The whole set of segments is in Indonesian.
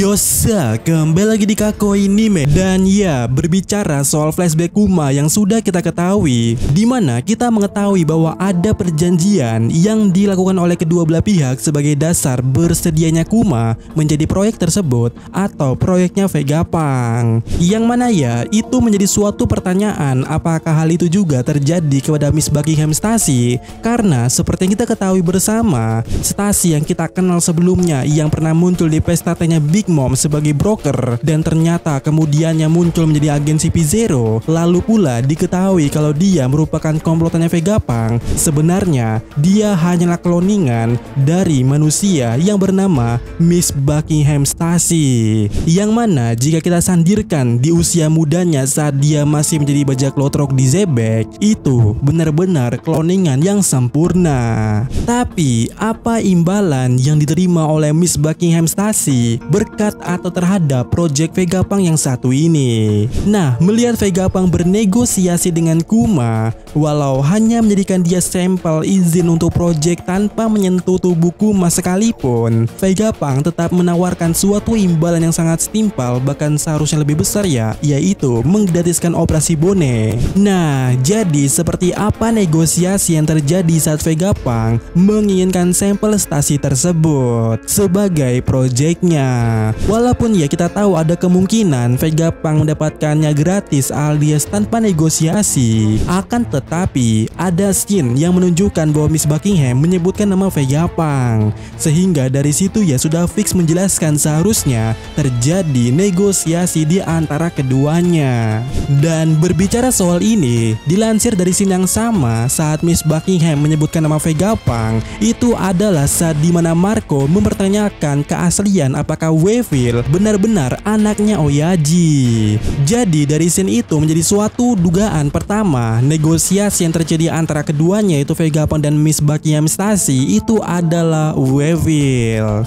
Yosa, kembali lagi di Kako ini men. Dan ya, berbicara soal flashback Kuma yang sudah kita ketahui, dimana kita mengetahui bahwa ada perjanjian yang dilakukan oleh kedua belah pihak sebagai dasar bersedianya Kuma menjadi proyek tersebut atau proyeknya Vegapunk. Yang mana ya, itu menjadi suatu pertanyaan apakah hal itu juga terjadi kepada Miss Buckingham Stasi. Karena seperti yang kita ketahui bersama, Stasi yang kita kenal sebelumnya yang pernah muncul di pesta tanya Big Mom sebagai broker dan ternyata kemudiannya muncul menjadi agen CP0. Lalu pula diketahui kalau dia merupakan komplotannya Vegapunk. Sebenarnya dia hanyalah kloningan dari manusia yang bernama Miss Buckingham Stasi. Yang mana jika kita sandirkan di usia mudanya saat dia masih menjadi bajak lotrok di Zebek, itu benar-benar kloningan yang sempurna. Tapi apa imbalan yang diterima oleh Miss Buckingham Stasi berkat atau terhadap project Vegapunk yang satu ini? Nah, melihat Vegapunk bernegosiasi dengan Kuma, walau hanya menjadikan dia sampel izin untuk project tanpa menyentuh tubuh Kuma sekalipun, Vegapunk tetap menawarkan suatu imbalan yang sangat setimpal, bahkan seharusnya lebih besar ya, yaitu menggratiskan operasi Bone. Nah, jadi seperti apa negosiasi yang terjadi saat Vegapunk menginginkan sampel Stasi tersebut sebagai projectnya? Walaupun ya kita tahu ada kemungkinan Vegapunk mendapatkannya gratis alias tanpa negosiasi, akan tetapi ada scene yang menunjukkan bahwa Miss Buckingham menyebutkan nama Vegapunk, sehingga dari situ ya sudah fix menjelaskan seharusnya terjadi negosiasi di antara keduanya. Dan berbicara soal ini, dilansir dari scene yang sama saat Miss Buckingham menyebutkan nama Vegapunk, itu adalah saat dimana Marco mempertanyakan keaslian apakah Weevil benar-benar anaknya Oyaji. Jadi dari scene itu menjadi suatu dugaan pertama, negosiasi yang terjadi antara keduanya yaitu Vegapunk dan Miss Buckingham Stasi itu adalah Weevil.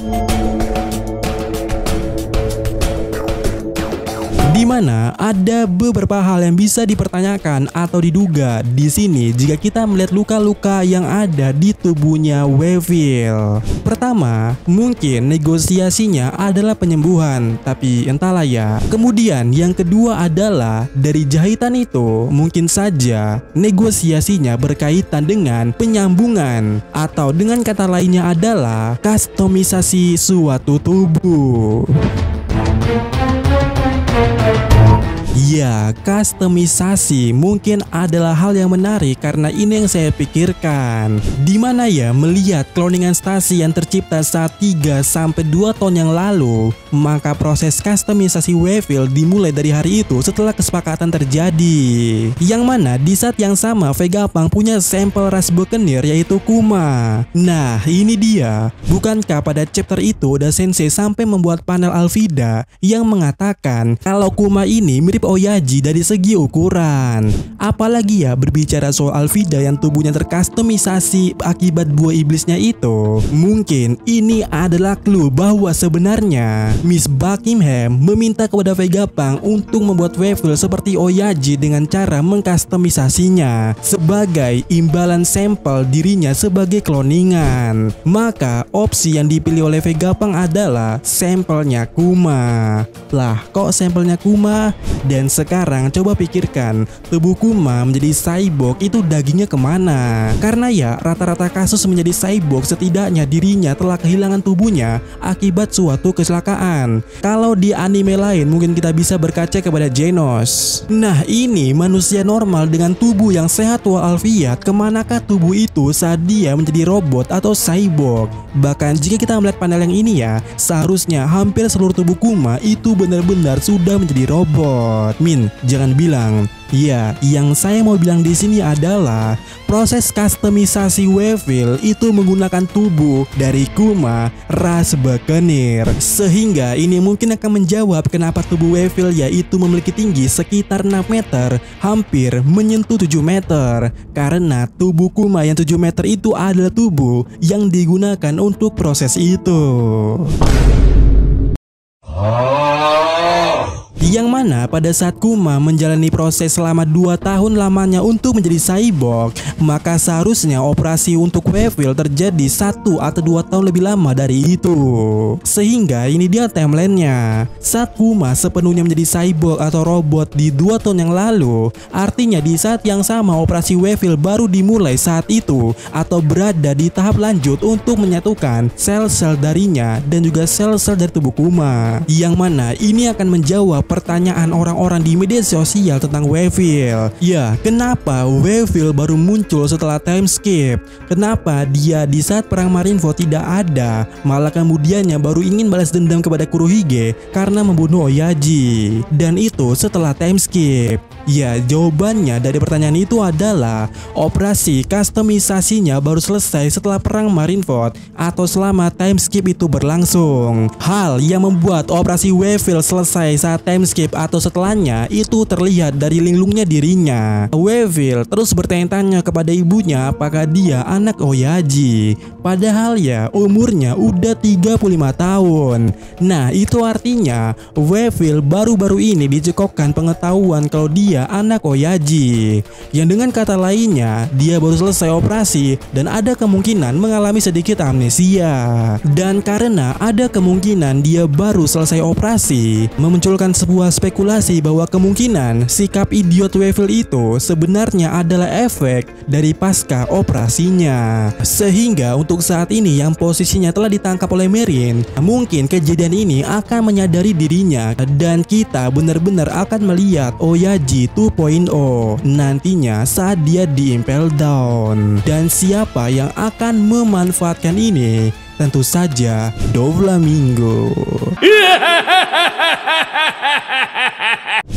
Di mana ada beberapa hal yang bisa dipertanyakan atau diduga di sini jika kita melihat luka-luka yang ada di tubuhnya Weevil. Pertama, mungkin negosiasinya adalah penyembuhan, tapi entahlah ya. Kemudian yang kedua adalah dari jahitan itu mungkin saja negosiasinya berkaitan dengan penyambungan, atau dengan kata lainnya adalah kustomisasi suatu tubuh. Ya, kustomisasi mungkin adalah hal yang menarik karena ini yang saya pikirkan. Dimana ya melihat kloningan Stasi yang tercipta saat 3-2 tahun yang lalu, maka proses kustomisasi Weevil dimulai dari hari itu setelah kesepakatan terjadi. Yang mana di saat yang sama Vegapunk punya sampel ras Buccaneer yaitu Kuma. Nah, ini dia. Bukankah pada chapter itu Oda Sensei sampai membuat panel Alvida yang mengatakan kalau Kuma ini mirip Oyaji dari segi ukuran. Apalagi ya berbicara soal Alvida yang tubuhnya terkustomisasi akibat buah iblisnya itu. Mungkin ini adalah clue bahwa sebenarnya Miss Buckingham meminta kepada Vegapunk untuk membuat Weevil seperti Oyaji dengan cara mengkustomisasinya sebagai imbalan sampel dirinya sebagai kloningan. Maka opsi yang dipilih oleh Vegapunk adalah sampelnya Kuma. Lah, kok sampelnya Kuma? Dan sekarang coba pikirkan, tubuh Kuma menjadi cyborg itu dagingnya kemana? Karena ya rata-rata kasus menjadi cyborg setidaknya dirinya telah kehilangan tubuhnya akibat suatu kecelakaan. Kalau di anime lain mungkin kita bisa berkaca kepada Genos. Nah, ini manusia normal dengan tubuh yang sehat walafiat, kemanakah tubuh itu saat dia menjadi robot atau cyborg? Bahkan jika kita melihat panel yang ini ya, seharusnya hampir seluruh tubuh Kuma itu benar-benar sudah menjadi robot. Min, jangan bilang. Ya, yang saya mau bilang di sini adalah proses kustomisasi Weevil itu menggunakan tubuh dari Kuma ras Buccaneer. Sehingga ini mungkin akan menjawab kenapa tubuh Weevil yaitu memiliki tinggi sekitar 6 meter, hampir menyentuh 7 meter. Karena tubuh Kuma yang 7 meter itu adalah tubuh yang digunakan untuk proses itu. Yang mana Dimana pada saat Kuma menjalani proses selama 2 tahun lamanya untuk menjadi cyborg, maka seharusnya operasi untuk Weevil terjadi 1 atau 2 tahun lebih lama dari itu. Sehingga ini dia timelinenya. Saat Kuma sepenuhnya menjadi cyborg atau robot di 2 tahun yang lalu, artinya di saat yang sama operasi Weevil baru dimulai saat itu, atau berada di tahap lanjut untuk menyatukan sel-sel darinya dan juga sel-sel dari tubuh Kuma. Yang mana ini akan menjawab pertanyaan orang-orang di media sosial tentang Weevil. Ya, kenapa Weevil baru muncul setelah time skip? Kenapa dia di saat perang Marineford tidak ada, malah kemudiannya baru ingin balas dendam kepada Kurohige karena membunuh Oyaji, dan itu setelah time skip? Ya, jawabannya dari pertanyaan itu adalah operasi kustomisasinya baru selesai setelah perang Marineford atau selama time skip itu berlangsung. Hal yang membuat operasi Weevil selesai saat time skip atau setelahnya itu terlihat dari linglungnya dirinya. Weevil terus bertanya-tanya kepada ibunya apakah dia anak Oyaji, padahal ya umurnya udah 35 tahun. Nah, itu artinya Weevil baru-baru ini dicekokkan pengetahuan kalau dia anak Oyaji, yang dengan kata lainnya dia baru selesai operasi dan ada kemungkinan mengalami sedikit amnesia. Dan karena ada kemungkinan dia baru selesai operasi, memunculkan sebuah spekulasi bahwa kemungkinan sikap idiot Weevil itu sebenarnya adalah efek dari pasca operasinya. Sehingga untuk saat ini yang posisinya telah ditangkap oleh Marine, mungkin kejadian ini akan menyadari dirinya dan kita benar-benar akan melihat Oyaji 2.0 nantinya saat dia di Impel Down. Dan siapa yang akan memanfaatkan ini? Tentu saja Doflamingo.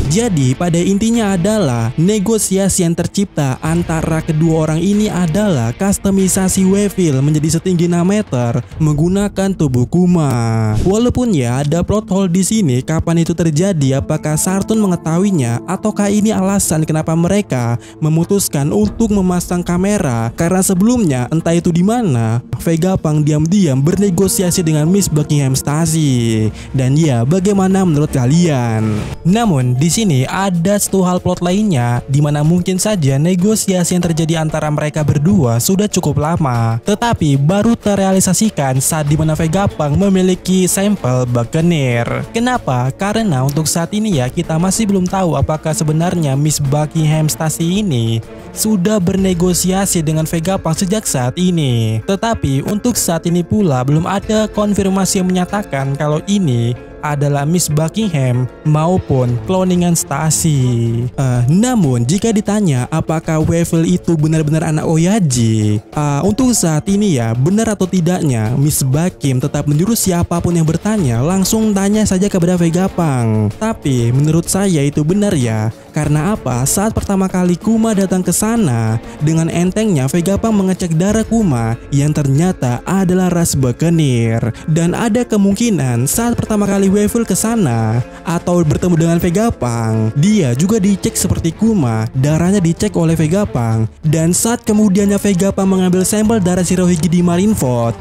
Jadi pada intinya adalah negosiasi yang tercipta antara kedua orang ini adalah kustomisasi Weevil menjadi setinggi 6 meter menggunakan tubuh Kuma. Walaupun ya ada plot hole di sini kapan itu terjadi, apakah Sartun mengetahuinya ataukah ini alasan kenapa mereka memutuskan untuk memasang kamera, karena sebelumnya entah itu di mana Vegapunk diam-diam bernegosiasi dengan Miss Buckingham Stasi. Dan ya, bagaimana menurut kalian? Namun di sini ada satu hal plot lainnya di mana mungkin saja negosiasi yang terjadi antara mereka berdua sudah cukup lama, tetapi baru terrealisasikan saat dimana Vegapunk memiliki sampel Buccaneer. Kenapa? Karena untuk saat ini ya kita masih belum tahu apakah sebenarnya Miss Buckingham Stasi ini sudah bernegosiasi dengan Vegapunk sejak saat ini. Tetapi untuk saat ini pula belum ada konfirmasi yang menyatakan kalau ini adalah Miss Buckingham maupun cloningan Stasi. Namun jika ditanya apakah Weevil itu benar-benar anak Oyaji, untuk saat ini ya benar atau tidaknya Miss Buckingham tetap menyuruh siapapun yang bertanya langsung tanya saja kepada Vegapunk. Tapi menurut saya itu benar ya. Karena apa? Saat pertama kali Kuma datang ke sana, dengan entengnya Vegapunk mengecek darah Kuma yang ternyata adalah ras Buccaneer. Dan ada kemungkinan saat pertama kali Weevil ke sana atau bertemu dengan Vegapunk, dia juga dicek seperti Kuma, darahnya dicek oleh Vegapunk. Dan saat kemudiannya Vegapunk mengambil sampel darah Shirohige di Marineford,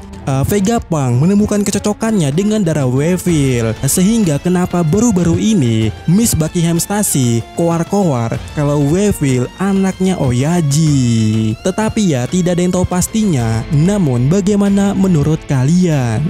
Vegapunk menemukan kecocokannya dengan darah Weevil, sehingga kenapa baru-baru ini Miss Buckingham Stasi koar-koar kalau Weevil anaknya Oyaji. Tetapi ya tidak ada yang tahu pastinya. Namun bagaimana menurut kalian?